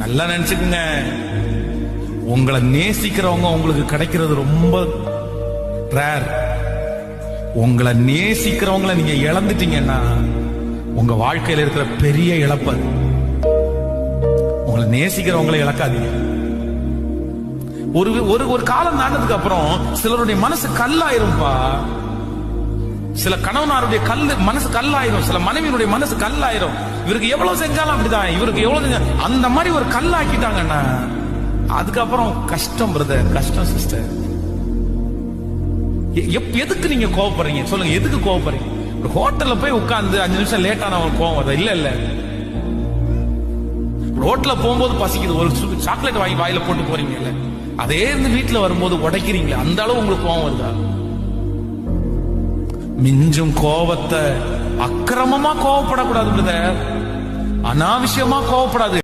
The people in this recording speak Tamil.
நல்லா நினைச்சுக்குங்க, உங்களை நேசிக்கிறவங்க உங்களுக்கு கிடைக்கிறது ரொம்ப ரேர். உங்களை நேசிக்கிறவங்களை நீங்க இழந்துட்டீங்கன்னா உங்க வாழ்க்கையில இருக்கிற பெரிய இழப்பு. உங்களை நேசிக்கிறவங்களை இழக்காதீங்க. ஒரு ஒரு ஒரு காலம் தாண்டதுக்கு அப்புறம் சிலருடைய மனசு கல்லாயிரும்பா. சில கணவனாருடைய மனசு கல்லாயிரும், சில மனைவியினுடைய மனசு கல்லாயிரும். இவருக்கு எவ்வளவு செஞ்சாலும் அப்படிதான், இவருக்கு எவ்வளவு அந்த மாதிரி ஒரு கல்லாக்கிட்டாங்கன்னா அதுக்கப்புறம் கஷ்டம் பிரதர், கஷ்டம் சிஸ்டர். எதுக்கு நீங்க கோவப்படுறீங்க சொல்லுங்க? எதுக்கு கோவப்படுறீங்க? ஒரு ஹோட்டல்ல போய் உட்கார்ந்து 5 நிமிஷம் லேட்டான கோவம் வருது? இல்ல இல்ல. ரோட்ல போகும்போது பசிக்குது, ஒரு சாக்லேட் வாங்கி வாயில போட்டு போறீங்கல்ல, அதே இருந்து வீட்டுல வரும்போது உடைக்கிறீங்களே, அந்த அளவு உங்களுக்கு கோவம் வருதா? மிஞ்சும் கோவத்தை அக்கிரமமா கோவப்படக்கூடாது பிரதர், அனாவசியமா கோவப்படாது.